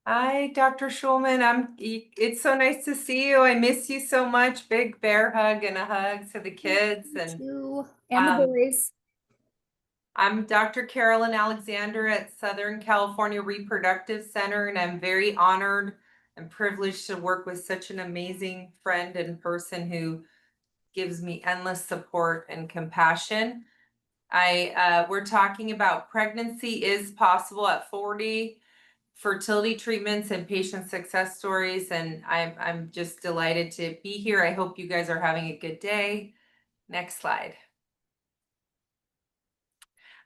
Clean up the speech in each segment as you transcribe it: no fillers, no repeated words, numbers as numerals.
Hi, Dr. Shulman. It's so nice to see you. I miss you so much. Big bear hug and a hug to the kids. Me And too. And the um, boys. I'm Dr. Carolyn Alexander at Southern California Reproductive Center, and I'm very honored and privileged to work with such an amazing friend and person who gives me endless support and compassion. We're talking about pregnancy is possible at 40, fertility treatments and patient success stories, and I'm just delighted to be here. I hope you guys are having a good day. Next slide.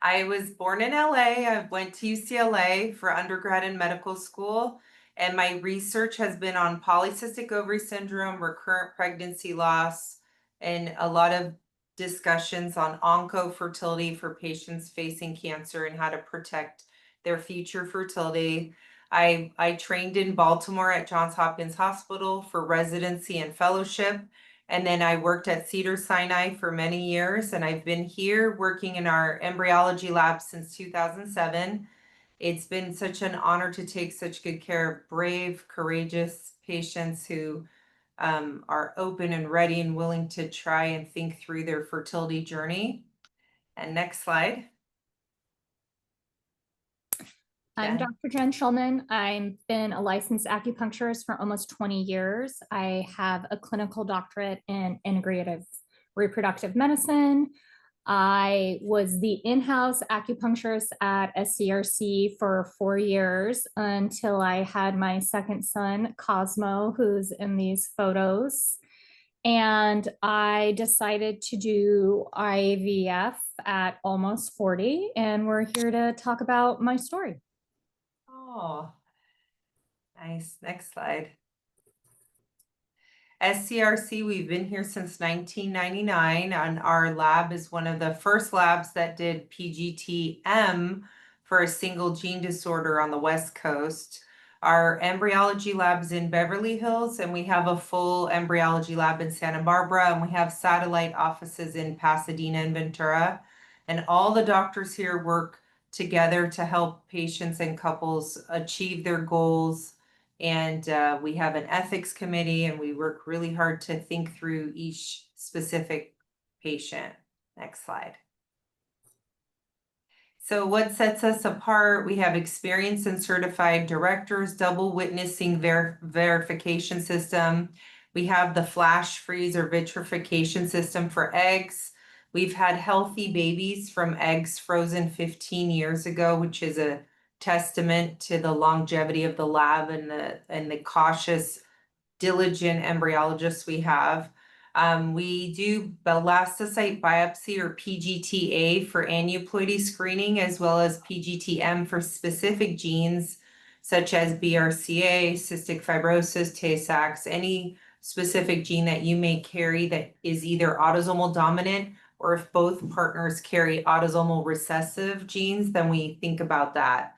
I was born in LA. I went to UCLA for undergrad and medical school, and my research has been on polycystic ovary syndrome, recurrent pregnancy loss, and a lot of discussions on oncofertility for patients facing cancer and how to protect their future fertility. I trained in Baltimore at Johns Hopkins Hospital for residency and fellowship. And then I worked at Cedars-Sinai for many years, and I've been here working in our embryology lab since 2007. It's been such an honor to take such good care of brave, courageous patients who are open and ready and willing to try and think through their fertility journey. And next slide. I'm Jen. Dr. Jen Shulman. I've been a licensed acupuncturist for almost 20 years. I have a clinical doctorate in integrative reproductive medicine. I was the in-house acupuncturist at SCRC for 4 years until I had my second son, Cosmo, who's in these photos. And I decided to do IVF at almost 40, and we're here to talk about my story. Oh, nice. Next slide. SCRC, we've been here since 1999, and our lab is one of the first labs that did PGT-M for a single gene disorder on the West Coast. Our embryology lab's in Beverly Hills, and we have a full embryology lab in Santa Barbara, and we have satellite offices in Pasadena and Ventura. And all the doctors here work together to help patients and couples achieve their goals. And we have an ethics committee, and we work really hard to think through each specific patient. Next slide. So what sets us apart? We have experienced and certified directors, double witnessing verification system. We have the flash freeze or vitrification system for eggs. We've had healthy babies from eggs frozen 15 years ago, which is a testament to the longevity of the lab and the cautious, diligent embryologists we have. We do blastocyte biopsy or PGTA for aneuploidy screening, as well as PGT-M for specific genes such as BRCA, cystic fibrosis, Tay-Sachs, any specific gene that you may carry that is either autosomal dominant, or if both partners carry autosomal recessive genes, then we think about that.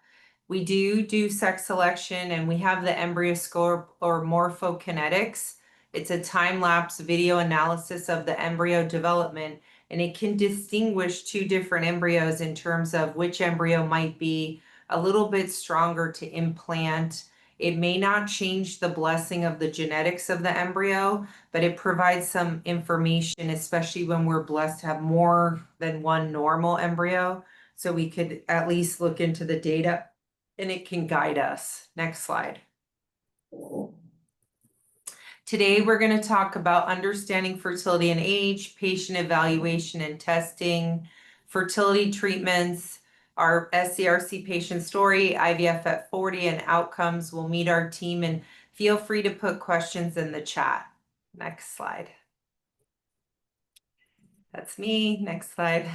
We do sex selection, and we have the EmbryoScope or morphokinetics. It's a time-lapse video analysis of the embryo development, and it can distinguish two different embryos in terms of which embryo might be a little bit stronger to implant. It may not change the blessing of the genetics of the embryo, but it provides some information, especially when we're blessed to have more than one normal embryo. So we could at least look into the data and it can guide us. Next slide. Today, we're going to talk about understanding fertility and age, patient evaluation and testing, fertility treatments, our SCRC patient story, IVF at 40, and outcomes. We'll meet our team, and feel free to put questions in the chat. Next slide. That's me. Next slide.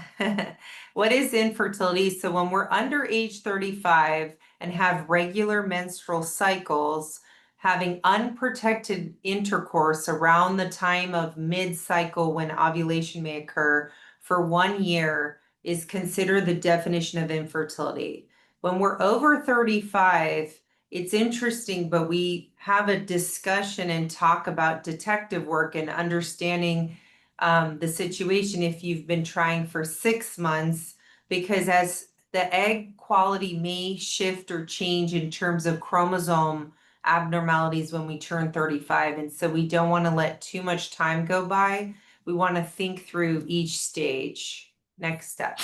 What is infertility? So when we're under age 35 and have regular menstrual cycles, having unprotected intercourse around the time of mid-cycle when ovulation may occur for 1 year is considered the definition of infertility. When we're over 35, it's interesting, but we have a discussion and talk about detective work and understanding the situation if you've been trying for 6 months, because as the egg quality may shift or change in terms of chromosome abnormalities when we turn 35. And so we don't want to let too much time go by. We want to think through each stage. Next step.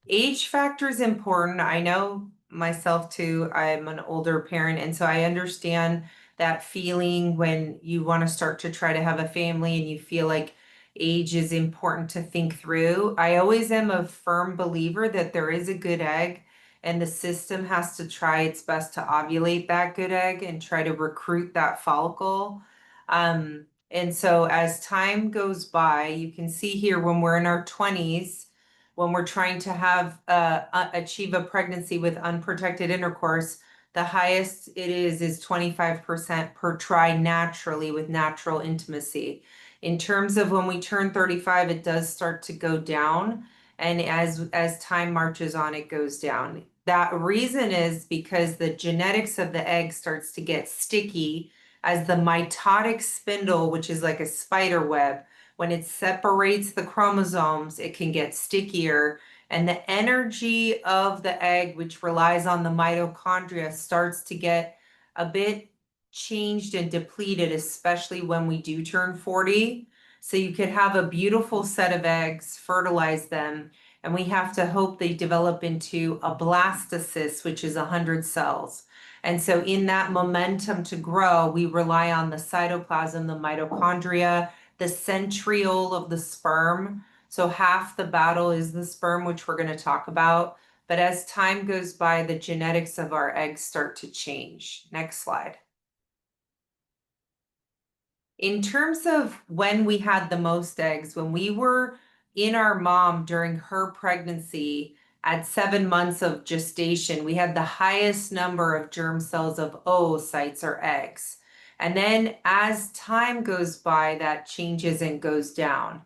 Age factor is important. I know myself too. I'm an older parent, and so I understand that feeling when you want to start to try to have a family and you feel like age is important to think through. I always am a firm believer that there is a good egg, and the system has to try its best to ovulate that good egg and try to recruit that follicle. And so as time goes by, you can see here when we're in our 20s, when we're trying to have achieve a pregnancy with unprotected intercourse, the highest it is 25% per try naturally with natural intimacy. In terms of when we turn 35, it does start to go down, and as time marches on, it goes down. That reason is because the genetics of the egg starts to get sticky as the mitotic spindle, which is like a spider web, when it separates the chromosomes, it can get stickier, and the energy of the egg, which relies on the mitochondria, starts to get a bit changed and depleted, especially when we do turn 40. So you could have a beautiful set of eggs, fertilize them, and we have to hope they develop into a blastocyst, which is 100 cells. And so in that momentum to grow, we rely on the cytoplasm, the mitochondria, the centriole of the sperm. So half the battle is the sperm, which we're going to talk about. But as time goes by, the genetics of our eggs start to change. Next slide. In terms of when we had the most eggs, when we were in our mom during her pregnancy at 7 months of gestation, we had the highest number of germ cells of oocytes or eggs. And then as time goes by, that changes and goes down.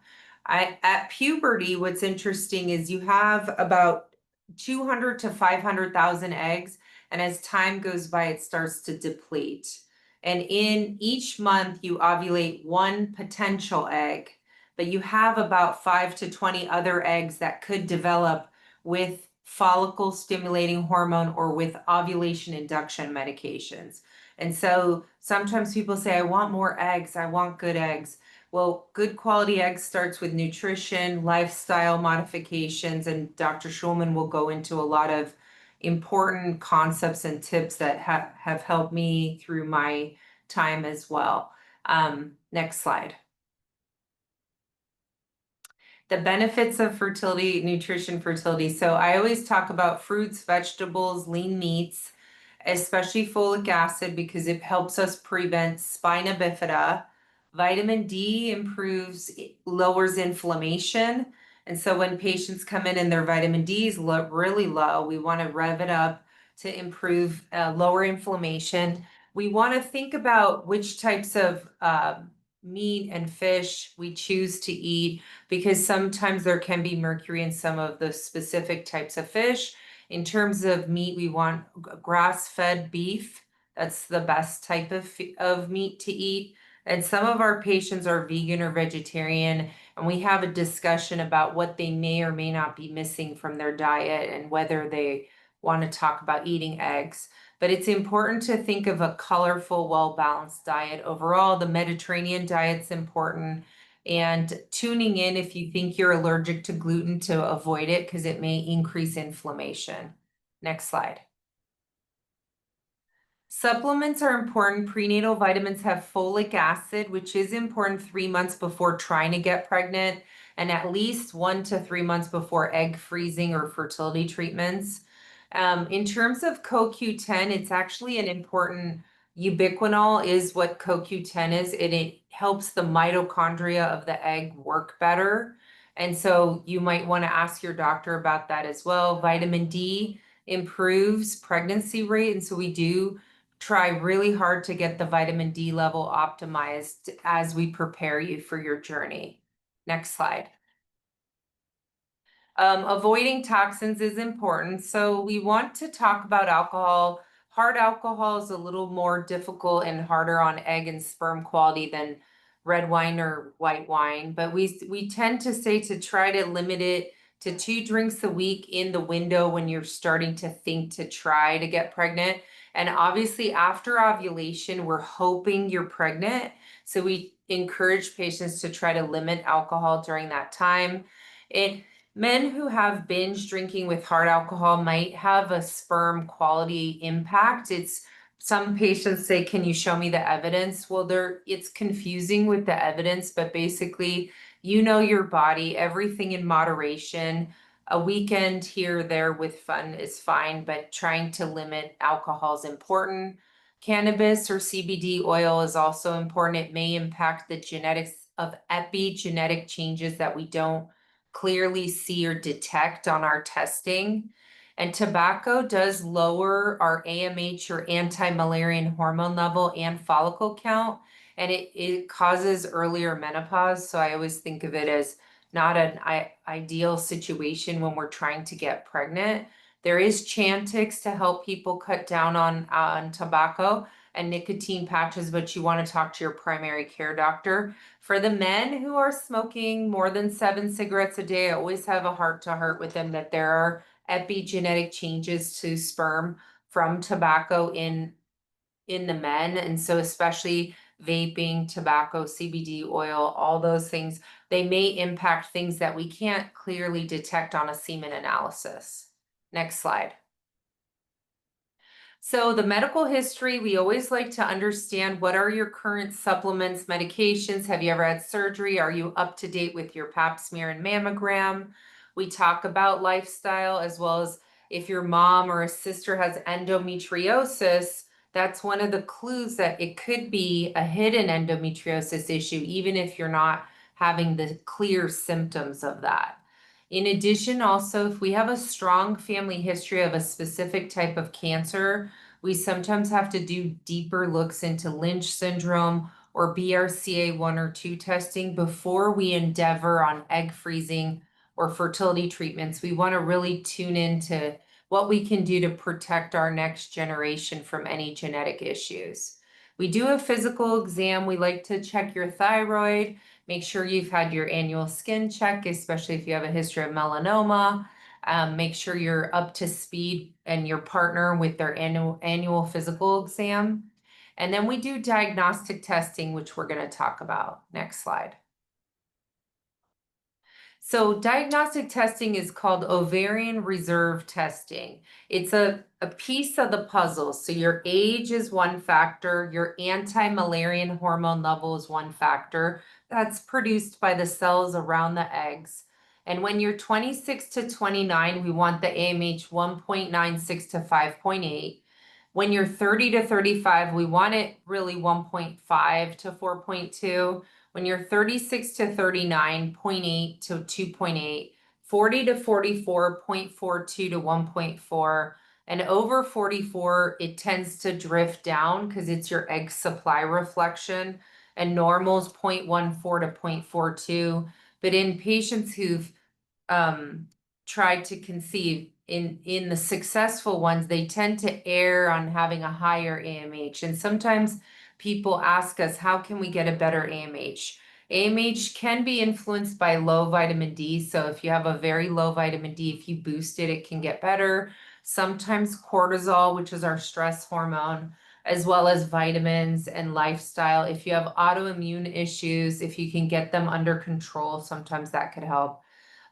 At puberty, what's interesting is you have about 200 to 500,000 eggs, and as time goes by, it starts to deplete. And in each month, you ovulate one potential egg, but you have about 5 to 20 other eggs that could develop with follicle stimulating hormone or with ovulation induction medications. And so sometimes people say, I want more eggs, I want good eggs. Well, good quality eggs starts with nutrition, lifestyle modifications, and Dr. Shulman will go into a lot of important concepts and tips that have helped me through my time as well. Next slide. The benefits of fertility, nutrition, fertility. So I always talk about fruits, vegetables, lean meats, especially folic acid, because it helps us prevent spina bifida. Vitamin D lowers inflammation. And so when patients come in and their vitamin D is really low, we want to rev it up to improve lower inflammation. We want to think about which types of meat and fish we choose to eat, because sometimes there can be mercury in some of the specific types of fish. In terms of meat, we want grass-fed beef. That's the best type of meat to eat. And some of our patients are vegan or vegetarian, and we have a discussion about what they may or may not be missing from their diet and whether they want to talk about eating eggs. But it's important to think of a colorful, well-balanced diet. Overall, the Mediterranean diet's important. And tuning in if you think you're allergic to gluten to avoid it, because it may increase inflammation. Next slide. Supplements are important. Prenatal vitamins have folic acid, which is important 3 months before trying to get pregnant, and at least 1 to 3 months before egg freezing or fertility treatments. In terms of CoQ10, it's actually an important ubiquinol is what CoQ10 is, and it helps the mitochondria of the egg work better. And so you might want to ask your doctor about that as well. Vitamin D improves pregnancy rate, and so we do try really hard to get the vitamin D level optimized as we prepare you for your journey. Next slide. Avoiding toxins is important. So we want to talk about alcohol. Hard alcohol is a little more difficult and harder on egg and sperm quality than red wine or white wine, but we tend to say to try to limit it to 2 drinks a week in the window when you're starting to think to try to get pregnant. And obviously after ovulation, we're hoping you're pregnant. So we encourage patients to try to limit alcohol during that time. Men who have binge drinking with hard alcohol might have a sperm quality impact. Some patients say, can you show me the evidence? Well, it's confusing with the evidence, but basically, you know your body, everything in moderation. A weekend here or there with fun is fine, but trying to limit alcohol is important. Cannabis or CBD oil is also important. It may impact the genetics of epigenetic changes that we don't clearly see or detect on our testing. And tobacco does lower our AMH or anti-Müllerian hormone level and follicle count, and it causes earlier menopause. So I always think of it as not an ideal situation when we're trying to get pregnant. There is Chantix to help people cut down on tobacco and nicotine patches, but you want to talk to your primary care doctor. For the men who are smoking more than 7 cigarettes a day, I always have a heart-to-heart with them that there are epigenetic changes to sperm from tobacco in the men. And so especially vaping, tobacco, CBD oil, all those things, they may impact things that we can't clearly detect on a semen analysis. Next slide. So the medical history, we always like to understand what are your current supplements, medications, have you ever had surgery, are you up to date with your pap smear and mammogram? We talk about lifestyle as well as if your mom or a sister has endometriosis, that's one of the clues that it could be a hidden endometriosis issue, even if you're not having the clear symptoms of that. In addition, also, if we have a strong family history of a specific type of cancer, we sometimes have to do deeper looks into Lynch syndrome or BRCA1 or 2 testing before we endeavor on egg freezing or fertility treatments. We want to really tune into what we can do to protect our next generation from any genetic issues. We do a physical exam. We like to check your thyroid. Make sure you've had your annual skin check, especially if you have a history of melanoma. Make sure you're up to speed and your partner with their annual physical exam. And then we do diagnostic testing, which we're going to talk about. Next slide. So diagnostic testing is called ovarian reserve testing. It's a piece of the puzzle. So your age is one factor, your anti-Müllerian hormone level is one factor. That's produced by the cells around the eggs. And when you're 26 to 29, we want the AMH 1.96 to 5.8. When you're 30 to 35, we want it really 1.5 to 4.2. When you're 36 to 39, 0.8 to 2.8, 40 to 44, 0.42 to 1.4, and over 44, it tends to drift down because it's your egg supply reflection, and normal is 0.14 to 0.42. But in patients who've tried to conceive, in the successful ones, they tend to err on having a higher AMH. And sometimes people ask us, how can we get a better AMH? AMH can be influenced by low vitamin D. So if you have a very low vitamin D, if you boost it, it can get better. Sometimes cortisol, which is our stress hormone, as well as vitamins and lifestyle. If you have autoimmune issues, if you can get them under control, sometimes that could help.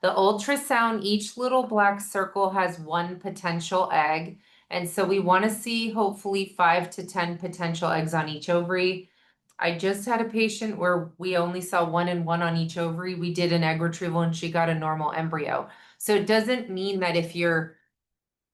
The ultrasound, each little black circle has one potential egg. And so we want to see hopefully 5 to 10 potential eggs on each ovary. I just had a patient where we only saw 1 and 1 on each ovary. We did an egg retrieval and she got a normal embryo. So it doesn't mean that if your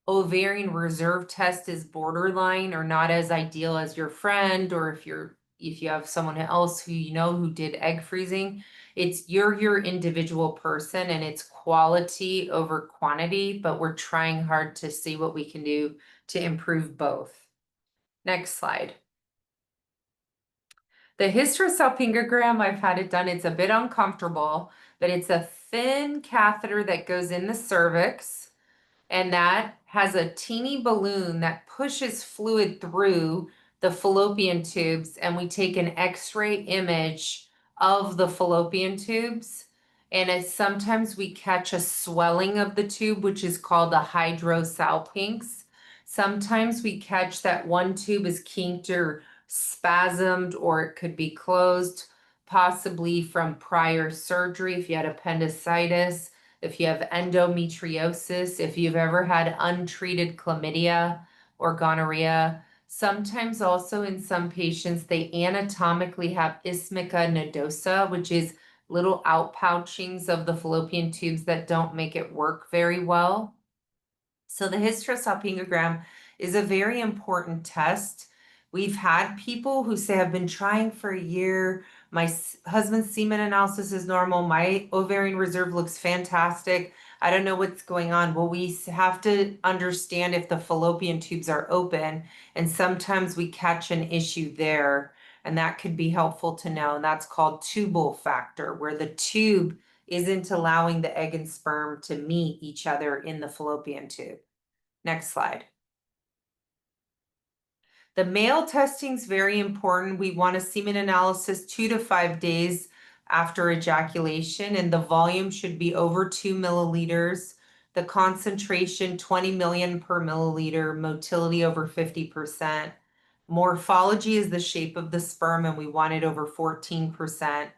ovarian reserve test is borderline or not as ideal as your friend, or if you have someone else who you know who did egg freezing, you're your individual person and it's quality over quantity, but we're trying hard to see what we can do to improve both. Next slide. The hysterosalpingogram, I've had it done. It's a bit uncomfortable, but it's a thin catheter that goes in the cervix, and that has a teeny balloon that pushes fluid through the fallopian tubes, and we take an X-ray image of the fallopian tubes. And sometimes we catch a swelling of the tube, which is called a hydrosalpinx. Sometimes we catch that one tube is kinked or spasmed, or it could be closed, possibly from prior surgery if you had appendicitis, if you have endometriosis, if you've ever had untreated chlamydia or gonorrhea. Sometimes also in some patients, they anatomically have isthmica nodosa, which is little outpouchings of the fallopian tubes that don't make it work very well. So the hysterosalpingogram is a very important test. We've had people who say, I've been trying for a year. My husband's semen analysis is normal. My ovarian reserve looks fantastic. I don't know what's going on. Well, we have to understand if the fallopian tubes are open, and sometimes we catch an issue there, and that could be helpful to know. And that's called tubal factor, where the tube isn't allowing the egg and sperm to meet each other in the fallopian tube. Next slide. The male testing is very important. We want a semen analysis 2 to 5 days after ejaculation, and the volume should be over 2 milliliters. The concentration 20 million per milliliter, motility over 50%. Morphology is the shape of the sperm, and we want it over 14%.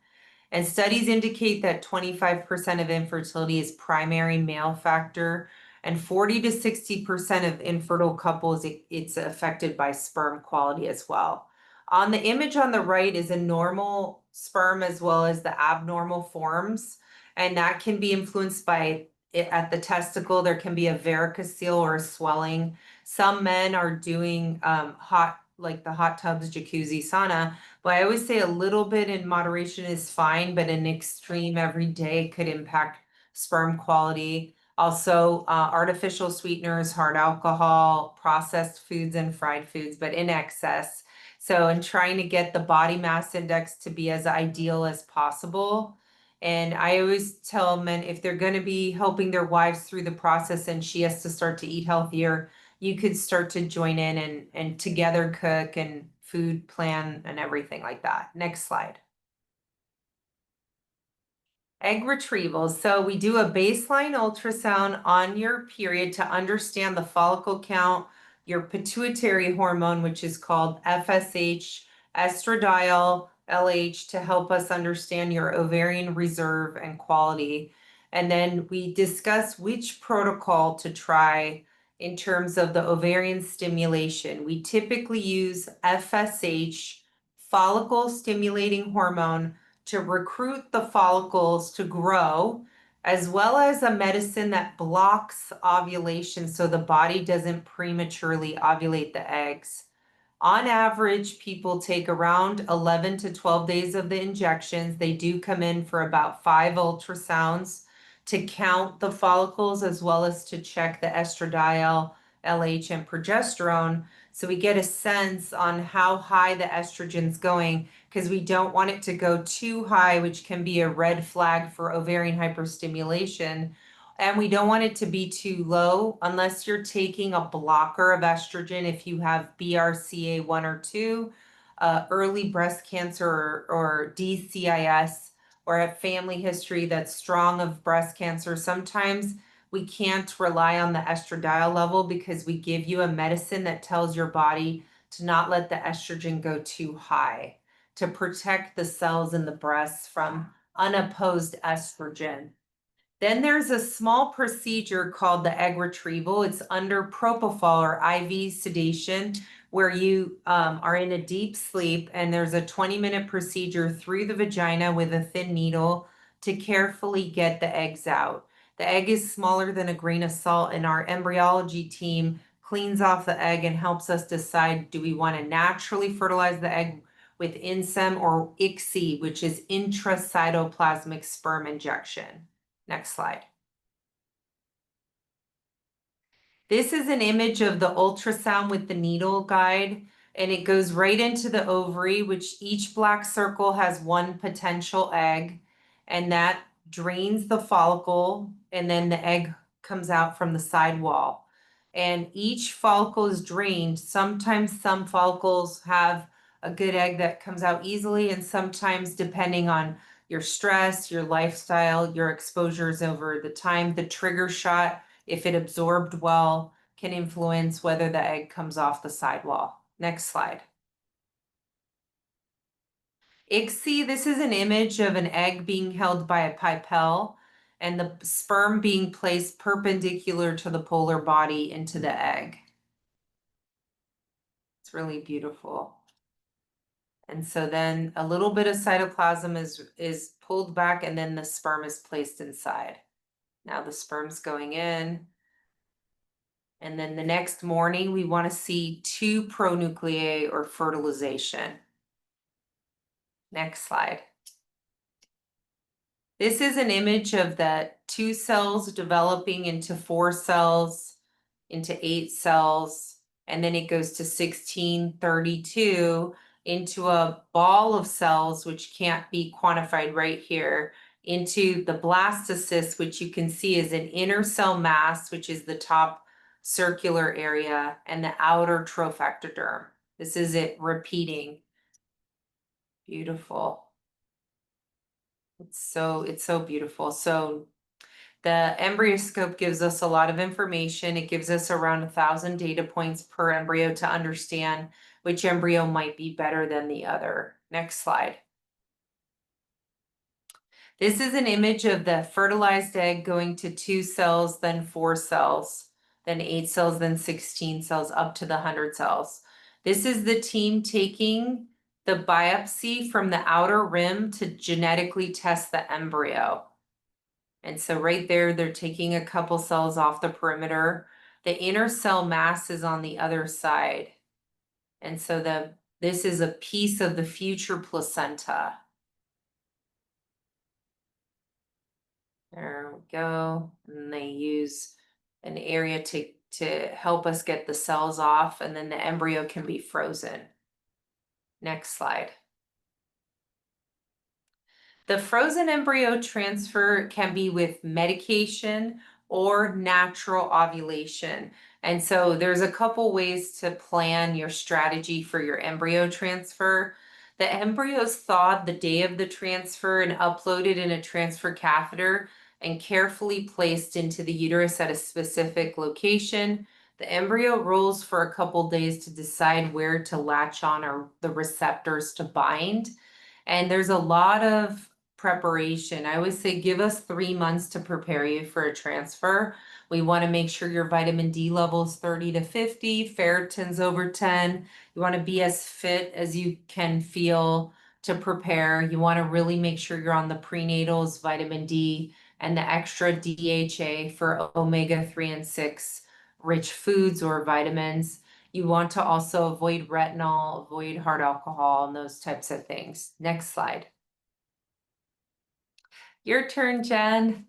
And studies indicate that 25% of infertility is primary male factor, and 40 to 60% of infertile couples, it's affected by sperm quality as well. On the image on the right is a normal sperm as well as the abnormal forms, and that can be influenced by at the testicle. There can be a varicocele or a swelling. Some men are doing like the hot tubs, jacuzzi, sauna, but I always say a little bit in moderation is fine, but an extreme every day could impact sperm quality. Also, artificial sweeteners, hard alcohol, processed foods, and fried foods, but in excess. So, in trying to get the body mass index to be as ideal as possible. And I always tell men if they're going to be helping their wives through the process and she has to start to eat healthier, you could start to join in and together cook and food plan and everything like that. Next slide. Egg retrieval. So we do a baseline ultrasound on your period to understand the follicle count, your pituitary hormone, which is called FSH, estradiol, LH, to help us understand your ovarian reserve and quality. And then we discuss which protocol to try in terms of the ovarian stimulation. We typically use FSH, follicle stimulating hormone, to recruit the follicles to grow, as well as a medicine that blocks ovulation so the body doesn't prematurely ovulate the eggs. On average, people take around 11 to 12 days of the injections. They do come in for about 5 ultrasounds to count the follicles as well as to check the estradiol, LH, and progesterone. So we get a sense on how high the estrogen's going, because we don't want it to go too high, which can be a red flag for ovarian hyperstimulation. And we don't want it to be too low unless you're taking a blocker of estrogen. If you have BRCA1 or 2, early breast cancer or DCIS, or a family history that's strong of breast cancer, sometimes we can't rely on the estradiol level because we give you a medicine that tells your body to not let the estrogen go too high to protect the cells in the breasts from unopposed estrogen. Then there's a small procedure called the egg retrieval. It's under propofol or IV sedation, where you are in a deep sleep, and there's a 20-minute procedure through the vagina with a thin needle to carefully get the eggs out. The egg is smaller than a grain of salt, and our embryology team cleans off the egg and helps us decide, do we want to naturally fertilize the egg with INSEM or ICSI, which is intracytoplasmic sperm injection. Next slide. This is an image of the ultrasound with the needle guide, and it goes right into the ovary, which each black circle has one potential egg, and that drains the follicle, and then the egg comes out from the side wall. And each follicle is drained. Sometimes some follicles have a good egg that comes out easily, and sometimes, depending on your stress, your lifestyle, your exposures over the time. The trigger shot, if it absorbed well, can influence whether the egg comes off the sidewall. Next slide. ICSI, this is an image of an egg being held by a pipelle and the sperm being placed perpendicular to the polar body into the egg. It's really beautiful. And so then a little bit of cytoplasm is pulled back and then the sperm is placed inside. Now the sperm's going in. And then the next morning, we want to see 2 pronuclei or fertilization. Next slide. This is an image of the 2 cells developing into 4 cells, into 8 cells, and then it goes to 1632 into a ball of cells, which can't be quantified right here, into the blastocyst, which you can see is an inner cell mass, which is the top circular area, and the outer trophectoderm. This is it repeating. Beautiful. It's so beautiful. So the embryoscope gives us a lot of information. It gives us around 1,000 data points per embryo to understand which embryo might be better than the other. Next slide. This is an image of the fertilized egg going to 2 cells, then 4 cells, then 8 cells, then 16 cells, up to the 100 cells. This is the team taking the biopsy from the outer rim to genetically test the embryo. And so right there, they're taking a couple cells off the perimeter. The inner cell mass is on the other side. And so this is a piece of the future placenta. There we go. And they use an area to help us get the cells off, and then the embryo can be frozen. Next slide. The frozen embryo transfer can be with medication or natural ovulation. And so there's a couple ways to plan your strategy for your embryo transfer. The embryo is thawed the day of the transfer and uploaded in a transfer catheter and carefully placed into the uterus at a specific location. The embryo rolls for a couple days to decide where to latch on or the receptors to bind. And there's a lot of preparation. I always say give us 3 months to prepare you for a transfer. We want to make sure your vitamin D level is 30 to 50, ferritin's over 10. You want to be as fit as you can feel to prepare. You want to really make sure you're on the prenatals, vitamin D, and the extra DHA for omega-3 and 6 rich foods or vitamins. You want to also avoid retinol, avoid hard alcohol, and those types of things. Next slide. Your turn, Jen.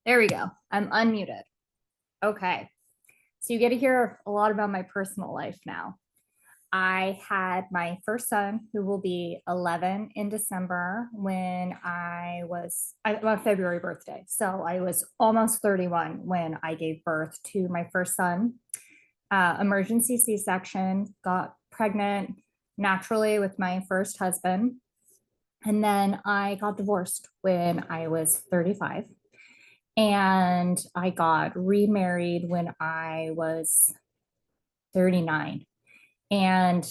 There we go. I'm unmuted. Okay. So you get to hear a lot about my personal life now. I had my first son, who will be 11 in December, when I was a February birthday. So I was almost 31 when I gave birth to my first son. Emergency C-section, got pregnant naturally with my first husband. And then I got divorced when I was 35. And I got remarried when I was 39. And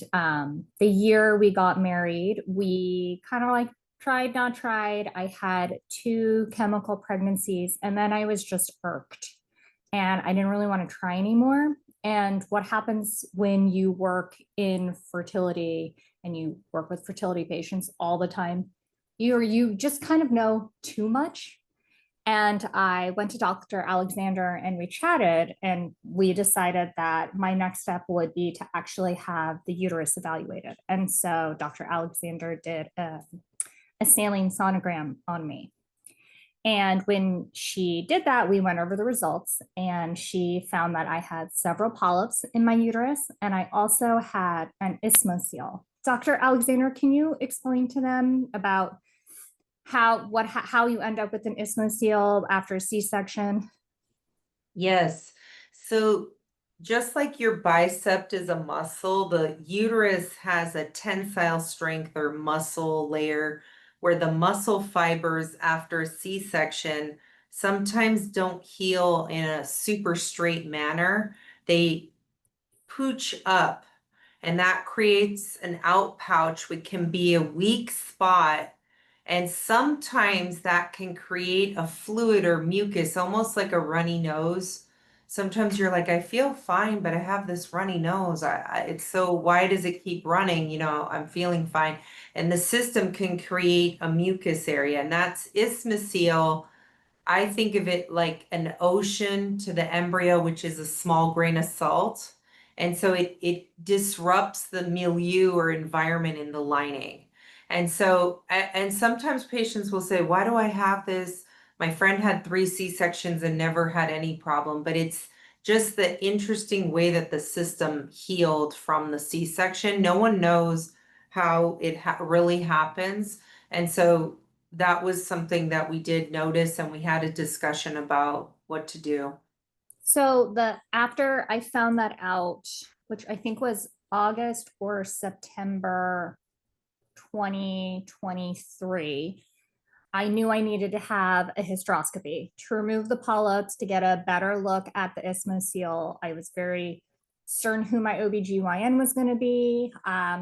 the year we got married, we kind of like tried, not tried. I had 2 chemical pregnancies, and then I was just irked. And I didn't really want to try anymore. And what happens when you work in fertility and you work with fertility patients all the time, you just kind of know too much. And I went to Dr. Alexander and we chatted, and we decided that my next step would be to actually have the uterus evaluated. And so Dr. Alexander did a saline sonogram on me. And when she did that, we went over the results, and she found that I had several polyps in my uterus, and I also had an isthmocele. Dr. Alexander, can you explain to them about how you end up with an isthmocele after a C-section? Yes. So just like your bicep is a muscle, the uterus has a tensile strength or muscle layer where the muscle fibers after a C-section sometimes don't heal in a super straight manner. They pooch up, and that creates an out pouch, which can be a weak spot. And sometimes that can create a fluid or mucus, almost like a runny nose. Sometimes you're like, I feel fine, but I have this runny nose. It's so, why does it keep running? You know, I'm feeling fine. And the system can create a mucus area, and that's isthmocele. I think of it like an ocean to the embryo, which is a small grain of salt. And so it disrupts the milieu or environment in the lining. And so, and sometimes patients will say, why do I have this? My friend had 3 C-sections and never had any problem, but it's just the interesting way that the system healed from the C-section. No one knows how it really happens. And so that was something that we did notice, and we had a discussion about what to do. So after I found that out, which I think was August or September 2023, I knew I needed to have a hysteroscopy to remove the polyps to get a better look at the isthmocele. I was very certain who my OBGYN was going to be.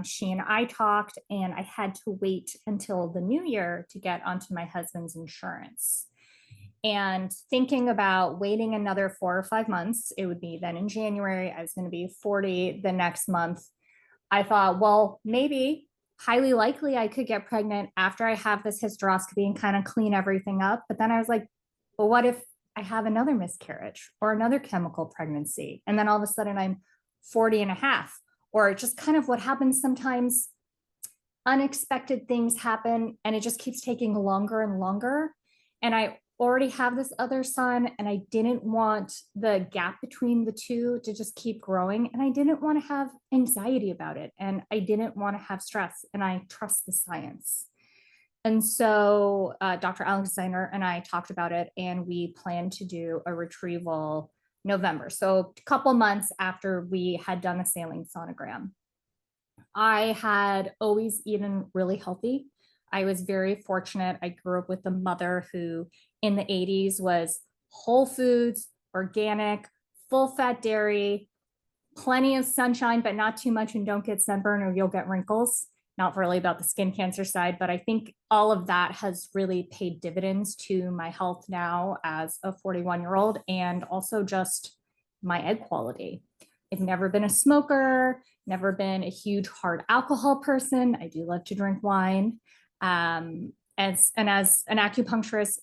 She and I talked, and I had to wait until the new year to get onto my husband's insurance. And thinking about waiting another 4 or 5 months, it would be then in January, I was going to be 40 the next month. I thought, well, maybe highly likely I could get pregnant after I have this hysteroscopy and kind of clean everything up. But then I was like, well, what if I have another miscarriage or another chemical pregnancy? And then all of a sudden I'm 40 and a half, or just kind of what happens sometimes. Unexpected things happen and it just keeps taking longer and longer. And I already have this other son, and I didn't want the gap between the two to just keep growing. And I didn't want to have anxiety about it. And I didn't want to have stress. And I trust the science. And so Dr. Alexander and I talked about it, and we planned to do a retrieval November. So a couple months after we had done the saline sonogram. I had always eaten really healthy. I was very fortunate. I grew up with a mother who in the 80s was whole foods, organic, full fat dairy, plenty of sunshine, but not too much, and don't get sunburn or you'll get wrinkles. Not really about the skin cancer side, but I think all of that has really paid dividends to my health now as a 41-year-old, and also just my egg quality. I've never been a smoker, never been a huge hard alcohol person. I do love to drink wine. As an acupuncturist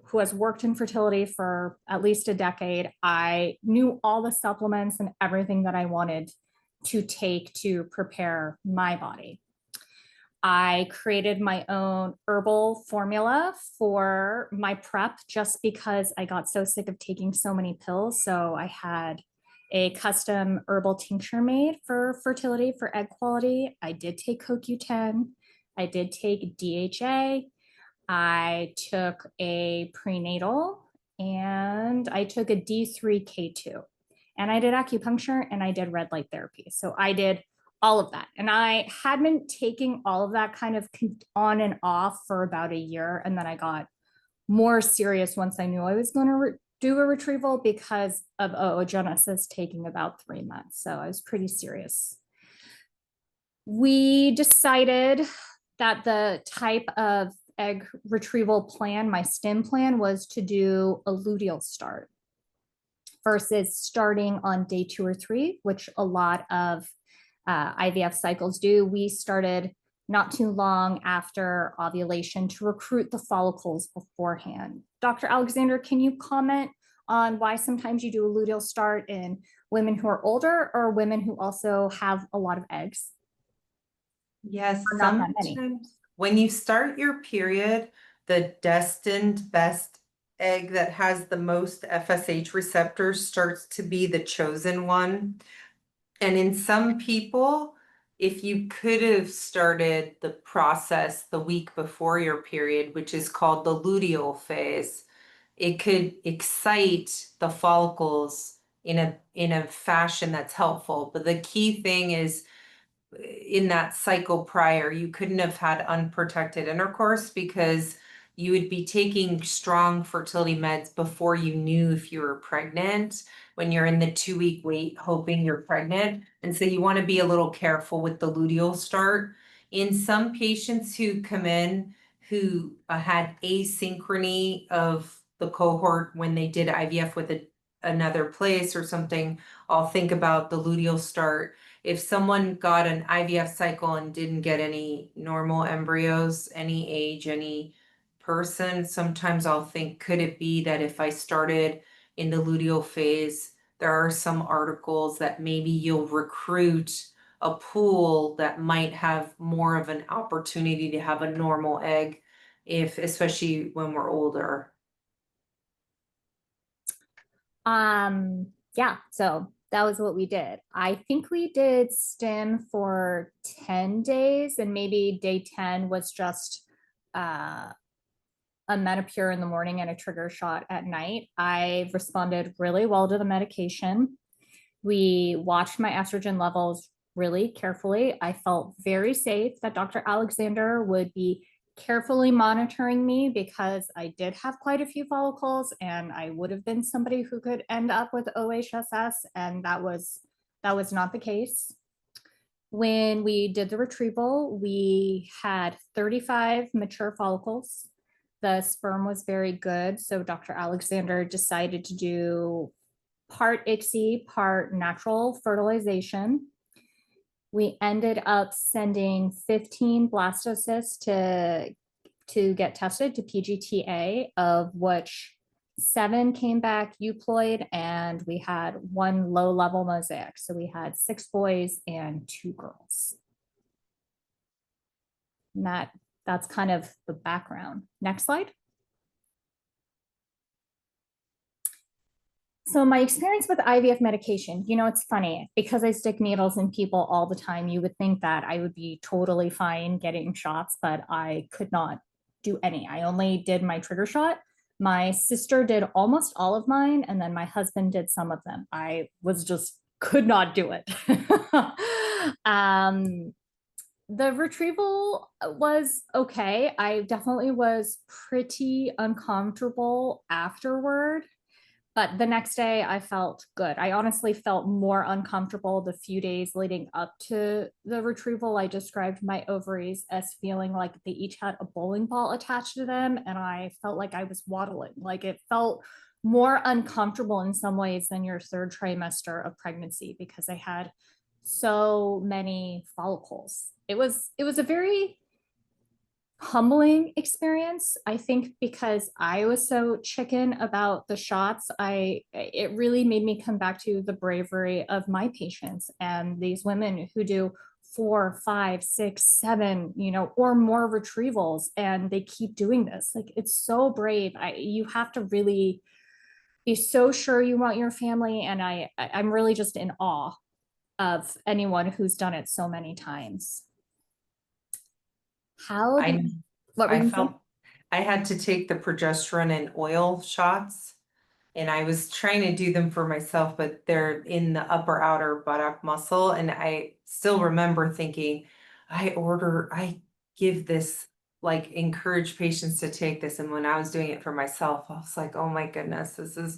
who has worked in fertility for at least a decade, I knew all the supplements and everything that I wanted to take to prepare my body. I created my own herbal formula for my prep just because I got so sick of taking so many pills. So I had a custom herbal tincture made for fertility, for egg quality. I did take CoQ10. I did take DHA. I took a prenatal, and I took a D3K2. And I did acupuncture, and I did red light therapy. So I did all of that. And I had been taking all of that kind of on and off for about a year. And then I got more serious once I knew I was going to do a retrieval because of oogenesis taking about 3 months. So I was pretty serious. We decided that the type of egg retrieval plan, my stim plan, was to do a luteal start versus starting on day 2 or 3, which a lot of IVF cycles do. We started not too long after ovulation to recruit the follicles beforehand. Dr. Alexander, can you comment on why sometimes you do a luteal start in women who are older or women who also have a lot of eggs? Yes, Or not that many? sometimes when you start your period, the destined best egg that has the most FSH receptors starts to be the chosen one. And in some people, if you could have started the process the week before your period, which is called the luteal phase, it could excite the follicles in a fashion that's helpful. But the key thing is in that cycle prior, you couldn't have had unprotected intercourse because you would be taking strong fertility meds before you knew if you were pregnant, when you're in the 2-week wait, hoping you're pregnant. And so you want to be a little careful with the luteal start. In some patients who come in who had asynchrony of the cohort when they did IVF with another place or something, I'll think about the luteal start. If someone got an IVF cycle and didn't get any normal embryos, any age, any person, sometimes I'll think, could it be that if I started in the luteal phase, there are some articles that maybe you'll recruit a pool that might have more of an opportunity to have a normal egg, if especially when we're older. Yeah, so that was what we did. I think we did stim for 10 days, and maybe day 10 was just a Menopur in the morning and a trigger shot at night. I responded really well to the medication. We watched my estrogen levels really carefully. I felt very safe that Dr. Alexander would be carefully monitoring me because I did have quite a few follicles and I would have been somebody who could end up with OHSS, and that was not the case. When we did the retrieval, we had 35 mature follicles. The sperm was very good, so Dr. Alexander decided to do part ICSI, part natural fertilization. We ended up sending 15 blastocysts to get tested to PGTA, of which 7 came back euploid, and we had 1 low-level mosaic. So we had 6 boys and 2 girls. And that's kind of the background. Next slide. So my experience with IVF medication, it's funny because I stick needles in people all the time. You would think that I would be totally fine getting shots, but I could not do any. I only did my trigger shot. My sister did almost all of mine, and then my husband did some of them. I could not do it. The retrieval was okay. I definitely was pretty uncomfortable afterward. But the next day I felt good. I honestly felt more uncomfortable the few days leading up to the retrieval. I described my ovaries as feeling like they each had a bowling ball attached to them, and I felt like I was waddling. Like it felt more uncomfortable in some ways than your 3rd trimester of pregnancy because I had so many follicles. It was a very humbling experience, I think, because I was so chicken about the shots. It really made me come back to the bravery of my patients and these women who do 4, 5, 6, 7, or more retrievals, and they keep doing this. Like, it's so brave. You have to really be so sure you want your family, and I'm really just in awe of anyone who's done it so many times. What were I you felt saying? I had to take the progesterone and oil shots, and I was trying to do them for myself, but they're in the upper outer buttock muscle. And I still remember thinking, I give this, like, encourage patients to take this. And when I was doing it for myself, I was like, oh my goodness, this is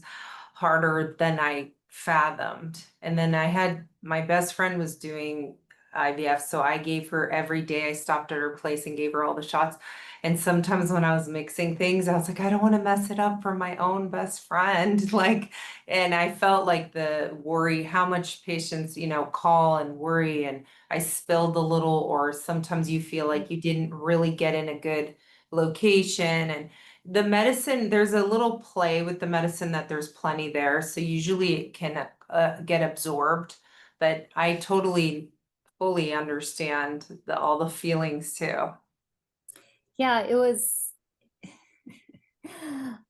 harder than I fathomed. And then my best friend was doing IVF, so I gave her every day. I stopped at her place and gave her all the shots. And sometimes when I was mixing things, I was like, I don't want to mess it up for my own best friend. Like, and I felt like the worry, how much patients, call and worry, and I spilled a little, or sometimes you feel like you didn't really get in a good location. And the medicine, there's a little play with the medicine that there's plenty there. So usually it can get absorbed, but I totally fully understand all the feelings too. Yeah, it was.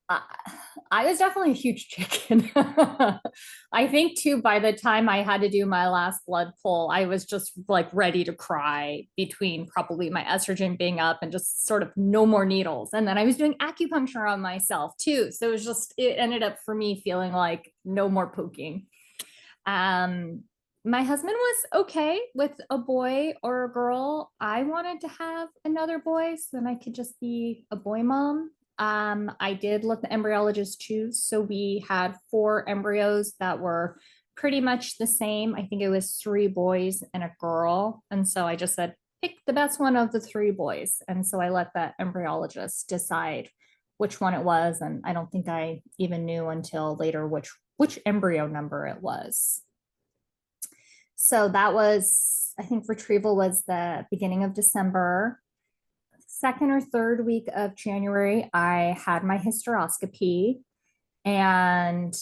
I I was definitely a huge chicken. I think too, by the time I had to do my last blood pull, I was just like ready to cry between probably my estrogen being up and just sort of no more needles. And then I was doing acupuncture on myself too. So it ended up for me feeling like no more poking. My husband was okay with a boy or a girl. I wanted to have another boy so then I could just be a boy mom. I did let the embryologist choose. So we had 4 embryos that were pretty much the same. I think it was 3 boys and a girl. And so I just said, pick the best one of the 3 boys. And so I let that embryologist decide which one it was. And I don't think I even knew until later which embryo number it was. So that was, I think retrieval was the beginning of December. 2nd or 3rd week of January, I had my hysteroscopy and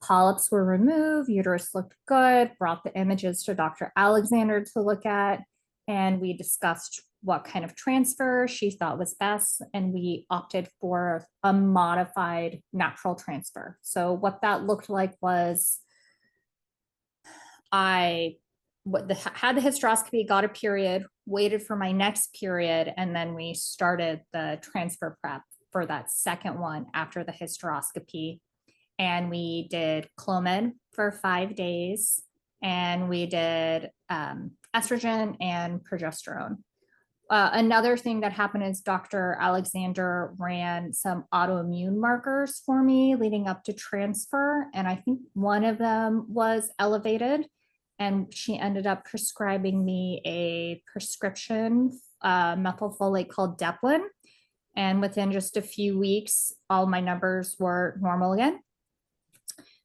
polyps were removed, uterus looked good, brought the images to Dr. Alexander to look at, and we discussed what kind of transfer she thought was best, and we opted for a modified natural transfer. So what that looked like was I had the hysteroscopy, got a period, waited for my next period, and then we started the transfer prep for that second one after the hysteroscopy. And we did Clomid for 5 days, and we did estrogen and progesterone. Another thing that happened is Dr. Alexander ran some autoimmune markers for me leading up to transfer. And I think one of them was elevated. And she ended up prescribing me a prescription methylfolate called Deplin. And within just a few weeks, all my numbers were normal again.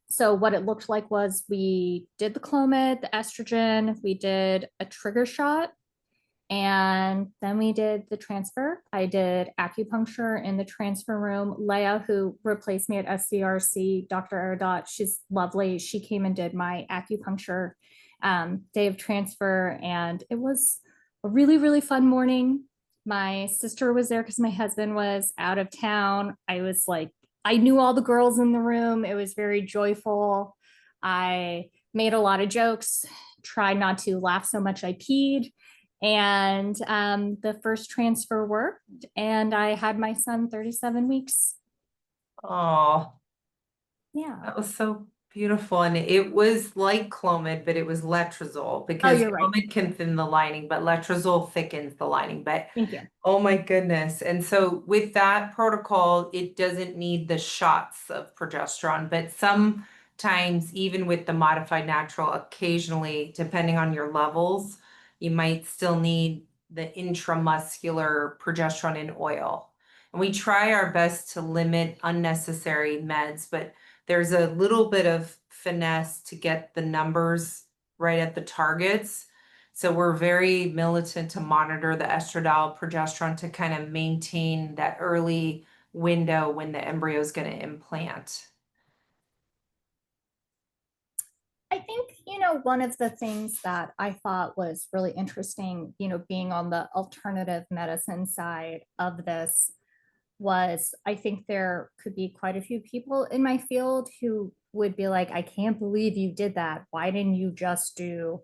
So what it looked like was we did the Clomid, the estrogen, we did a trigger shot, and then we did the transfer. I did acupuncture in the transfer room. Leah, who replaced me at SCRC, Dr. Aradot, she's lovely. She came and did my acupuncture day of transfer, and it was a really, really fun morning. My sister was there because my husband was out of town. I knew all the girls in the room. It was very joyful. I made a lot of jokes, tried not to laugh so much I peed. And the first transfer worked, and I had my son 37 weeks. Oh, Yeah. that was so beautiful. And it was like Clomid, but it was letrozole because you're right. Clomid can thin the lining, but letrozole thickens the lining. But Thank you. oh my goodness. And so with that protocol, it doesn't need the shots of progesterone, but sometimes even with the modified natural, occasionally, depending on your levels, you might still need the intramuscular progesterone in oil. And we try our best to limit unnecessary meds, but there's a little bit of finesse to get the numbers right at the targets. So we're very militant to monitor the estradiol progesterone to kind of maintain that early window when the embryo is going to implant. I think, one of the things that I thought was really interesting, being on the alternative medicine side of this was I think there could be quite a few people in my field who would be like, I can't believe you did that. Why didn't you just do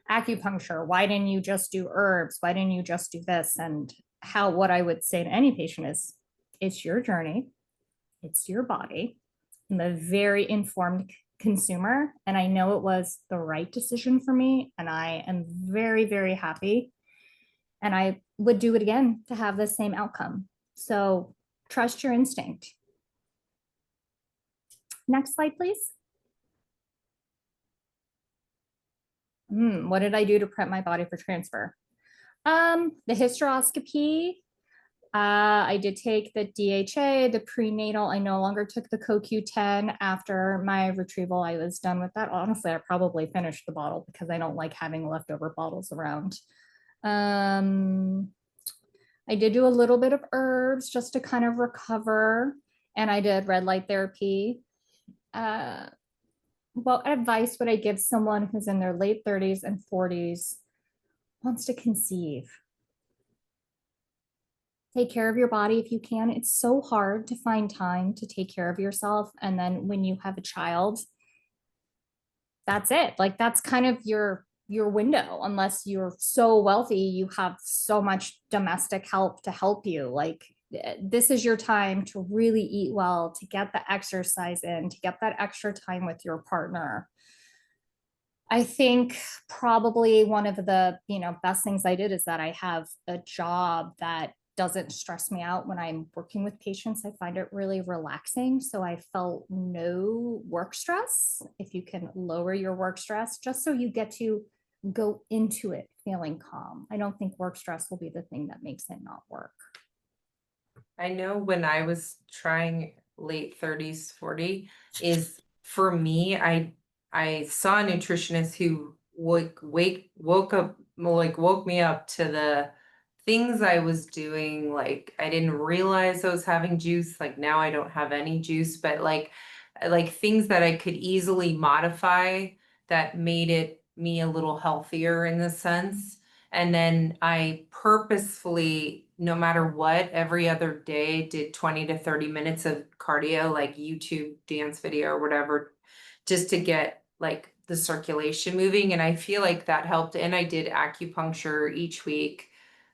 acupuncture? Why didn't you just do herbs? Why didn't you just do this? And what I would say to any patient is, it's your journey, it's your body. I'm a very informed consumer, and I know it was the right decision for me, and I am very, very happy. And I would do it again to have the same outcome. So trust your instinct. Next slide, please. What did I do to prep my body for transfer? The hysteroscopy. I did take the DHA, the prenatal. I no longer took the CoQ10 after my retrieval. I was done with that. Honestly, I probably finished the bottle because I don't like having leftover bottles around. I did do a little bit of herbs just to kind of recover, and I did red light therapy. What advice would I give someone who's in their late 30s and 40s, wants to conceive? Take care of your body if you can. It's so hard to find time to take care of yourself. And then when you have a child, that's it. Like that's kind of your window, unless you're so wealthy, you have so much domestic help to help you. Like this is your time to really eat well, to get the exercise in, to get that extra time with your partner. I think probably one of the, best things I did is that I have a job that doesn't stress me out when I'm working with patients. I find it really relaxing. So I felt no work stress. If you can lower your work stress, just so you get to go into it feeling calm. I don't think work stress will be the thing that makes it not work. I know when I was trying late 30s, 40, is for me, I saw a nutritionist who woke me up to the things I was doing. Like I didn't realize I was having juice. Like now I don't have any juice, but like things that I could easily modify that made it me a little healthier in the sense. And then I purposefully, no matter what, every other day did 20 to 30 minutes of cardio, like YouTube dance video or whatever, just to get like the circulation moving. And I feel like that helped. And I did acupuncture each week.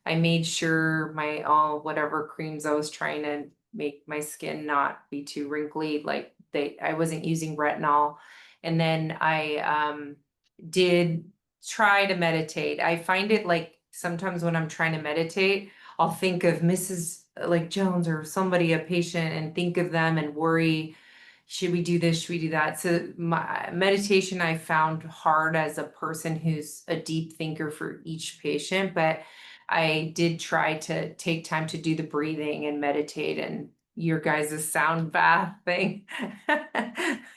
I made sure my all whatever creams I was trying to make my skin not be too wrinkly, like I wasn't using retinol. And then I did try to meditate. I find it like sometimes when I'm trying to meditate, I'll think of Mrs. like Jones or somebody, a patient, and think of them and worry, should we do this? Should we do that? So my meditation I found hard as a person who's a deep thinker for each patient, but I did try to take time to do the breathing and meditate and your guys' sound bath thing,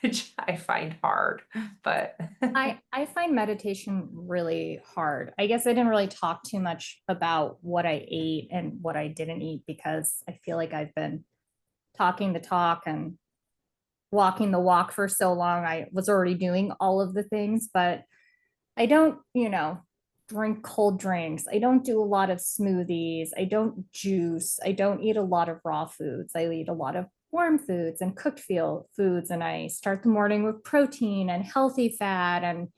which I find hard, but I find meditation really hard. I guess I didn't really talk too much about what I ate and what I didn't eat because I feel like I've been talking the talk and walking the walk for so long. I was already doing all of the things, but I don't, drink cold drinks. I don't do a lot of smoothies. I don't juice. I don't eat a lot of raw foods. I eat a lot of warm foods and cooked foods. And I start the morning with protein and healthy fat and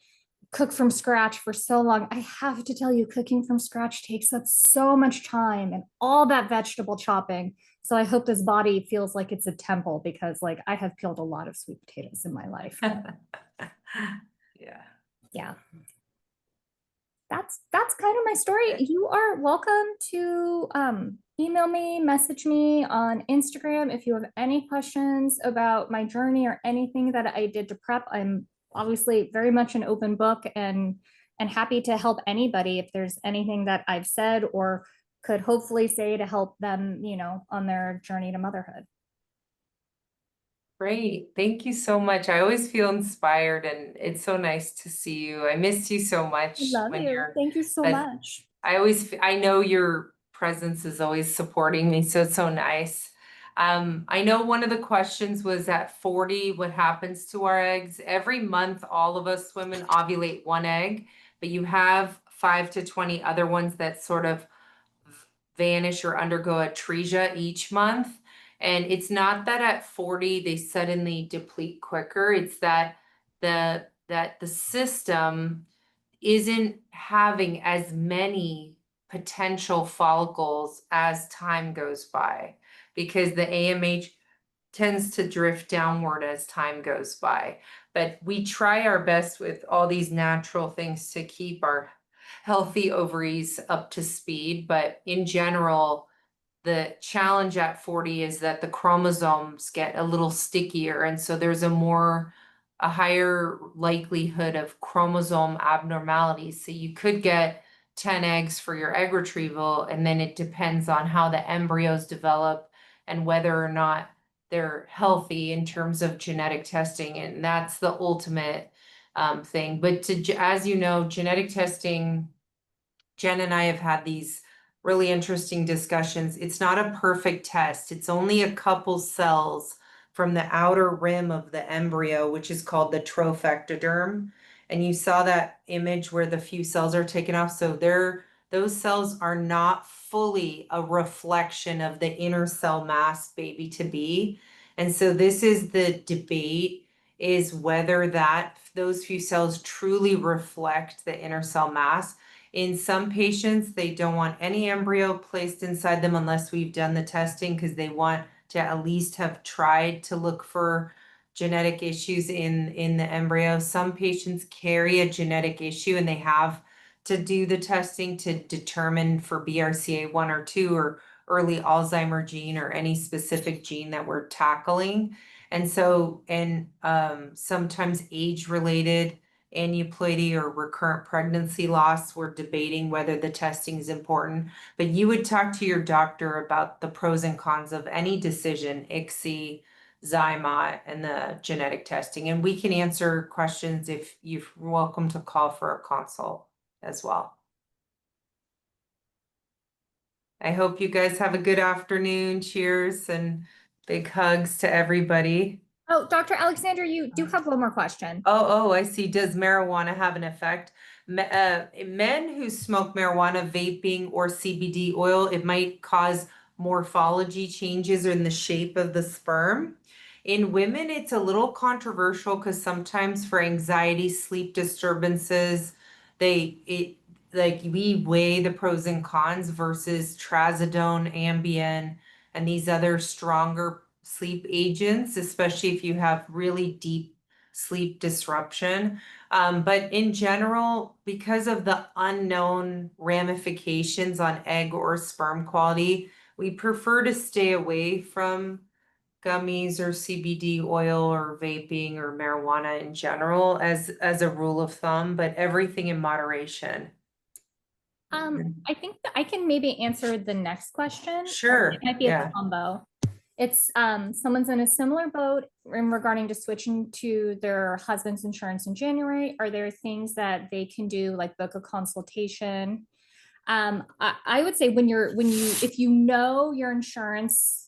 cook from scratch for so long. I have to tell you, cooking from scratch takes up so much time and all that vegetable chopping. So I hope this body feels like it's a temple because like I have peeled a lot of sweet potatoes in my life. yeah. Yeah. That's kind of my story. You are welcome to email me, message me on Instagram if you have any questions about my journey or anything that I did to prep. I'm obviously very much an open book and happy to help anybody if there's anything that I've said or could hopefully say to help them, on their journey to motherhood. Great. Thank you so much. I always feel inspired and it's so nice to see you. I miss you so I much love when you. you're, Thank you so but much. I know your presence is always supporting me, so it's so nice. I know one of the questions was at 40, what happens to our eggs? Every month, all of us women ovulate one egg, but you have 5 to 20 other ones that sort of vanish or undergo atresia each month. And it's not that at 40 they suddenly deplete quicker. It's that the system isn't having as many potential follicles as time goes by because the AMH tends to drift downward as time goes by. But we try our best with all these natural things to keep our healthy ovaries up to speed. But in general, the challenge at 40 is that the chromosomes get a little stickier. And so there's a higher likelihood of chromosome abnormalities. So you could get 10 eggs for your egg retrieval, and then it depends on how the embryos develop and whether or not they're healthy in terms of genetic testing. And that's the ultimate thing. But as you know, genetic testing, Jen and I have had these really interesting discussions. It's not a perfect test. It's only a couple cells from the outer rim of the embryo, which is called the trophectoderm. And you saw that image where the few cells are taken off. So those cells are not fully a reflection of the inner cell mass baby to be. And so this is the debate, is whether those few cells truly reflect the inner cell mass. In some patients, they don't want any embryo placed inside them unless we've done the testing because they want to at least have tried to look for genetic issues in the embryo. Some patients carry a genetic issue and they have to do the testing to determine for BRCA1 or 2 or early Alzheimer gene or any specific gene that we're tackling. And so, sometimes age-related aneuploidy or recurrent pregnancy loss, we're debating whether the testing is important. But you would talk to your doctor about the pros and cons of any decision, ICSI, Zymot, and the genetic testing. And we can answer questions if you're welcome to call for a consult as well. I hope you guys have a good afternoon. Cheers and big hugs to everybody. Oh, Dr. Alexander, you do have one more question. Oh, I see. Does marijuana have an effect? Men who smoke marijuana, vaping, or CBD oil, it might cause morphology changes in the shape of the sperm. In women, it's a little controversial because sometimes for anxiety, sleep disturbances, we weigh the pros and cons versus trazodone, Ambien, and these other stronger sleep agents, especially if you have really deep sleep disruption. But in general, because of the unknown ramifications on egg or sperm quality, we prefer to stay away from gummies or CBD oil or vaping or marijuana in general as a rule of thumb, but everything in moderation. I think that I can maybe answer the next question. Sure. It might be a combo. It's someone's in a similar boat in regarding to switching to their husband's insurance in January. Are there things that they can do, like book a consultation? I would say if you know your insurance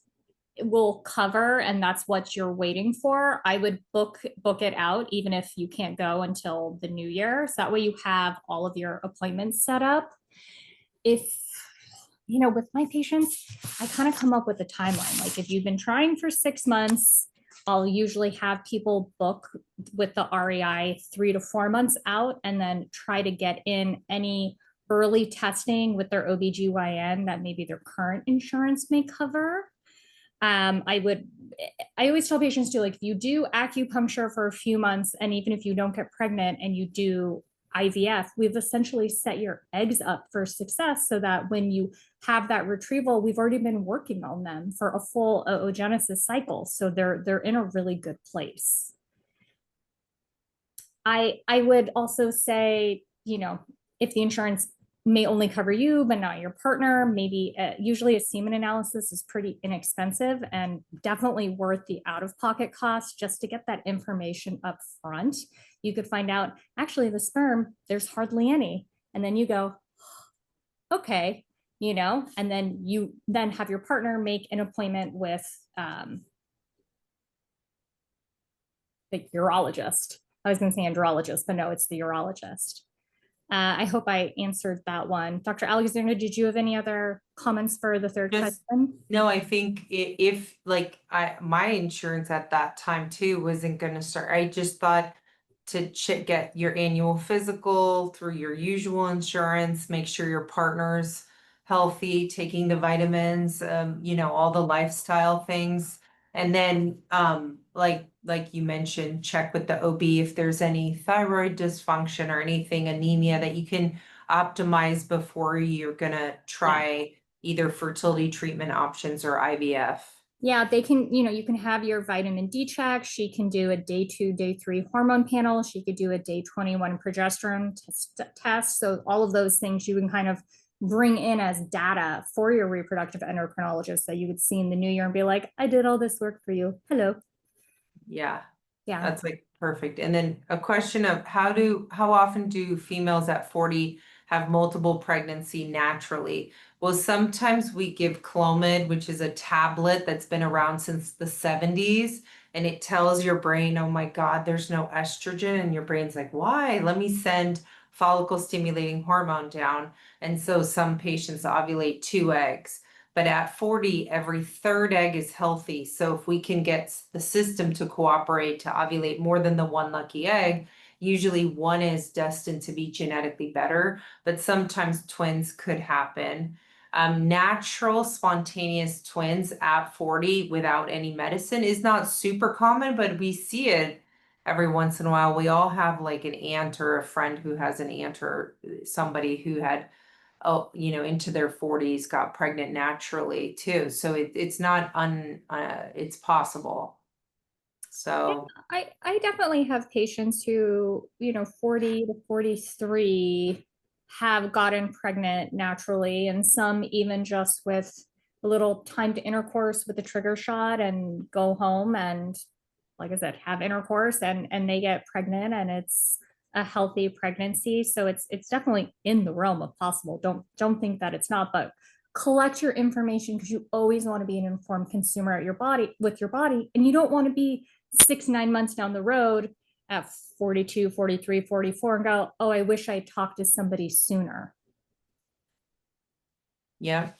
will cover and that's what you're waiting for, I would book it out, even if you can't go until the new year. So that way you have all of your appointments set up. If with my patients, I kind of come up with a timeline. Like if you've been trying for 6 months, I'll usually have people book with the REI 3 to 4 months out and then try to get in any early testing with their OBGYN that maybe their current insurance may cover. I always tell patients to, like, if you do acupuncture for a few months, and even if you don't get pregnant and you do IVF, we've essentially set your eggs up for success so that when you have that retrieval, we've already been working on them for a full oogenesis cycle. So they're in a really good place. I would also say, if the insurance may only cover you, but not your partner, maybe usually a semen analysis is pretty inexpensive and definitely worth the out-of-pocket cost just to get that information up front. You could find out, actually, the sperm, there's hardly any. And then you go, okay, and then you have your partner make an appointment with the urologist. I was going to say andrologist, but no, it's the urologist. I hope I answered that one. Dr. Alexander, did you have any other comments for the third question? No, I think if my insurance at that time too wasn't going to start. I just thought to get your annual physical through your usual insurance, make sure your partner's healthy, taking the vitamins, all the lifestyle things. And then, like you mentioned, check with the OB if there's any thyroid dysfunction or anything, anemia that you can optimize before you're gonna try either fertility treatment options or IVF. Yeah, they can, you can have your vitamin D check. She can do a day 2, day 3 hormone panel. She could do a day 21 progesterone test. So all of those things you can kind of bring in as data for your reproductive endocrinologist that you would see in the new year and be like, I did all this work for you. Hello. Yeah. Yeah. That's perfect. And then a question of how often do females at 40 have multiple pregnancy naturally? Well, sometimes we give Clomid, which is a tablet that's been around since the 70s, and it tells your brain, oh my God, there's no estrogen. And your brain's like, why? Let me send follicle stimulating hormone down. And so some patients ovulate 2 eggs. But at 40, every 3rd egg is healthy. So if we can get the system to cooperate to ovulate more than the 1 lucky egg, usually 1 is destined to be genetically better, but sometimes twins could happen. Natural spontaneous twins at 40 without any medicine is not super common, but we see it every once in a while. We all have like an aunt or a friend who has an aunt or somebody who had, oh, into their 40s got pregnant naturally too. So it's not it's possible. So I definitely have patients who, 40 to 43 have gotten pregnant naturally, and some even just with a little timed intercourse with the trigger shot and go home and, like I said, have intercourse and they get pregnant and it's a healthy pregnancy. So it's definitely in the realm of possible. Don't think that it's not, but collect your information because you always want to be an informed consumer at your body with your body, and you don't want to be 6-9 months down the road at 42, 43, 44 and go, oh, I wish I talked to somebody sooner. yeah.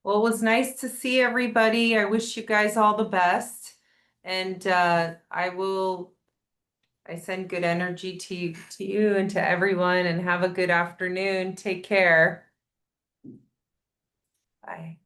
Well, it was nice to see everybody. I wish you guys all the best. And I send good energy to you and to everyone, and have a good afternoon. Take care. Bye.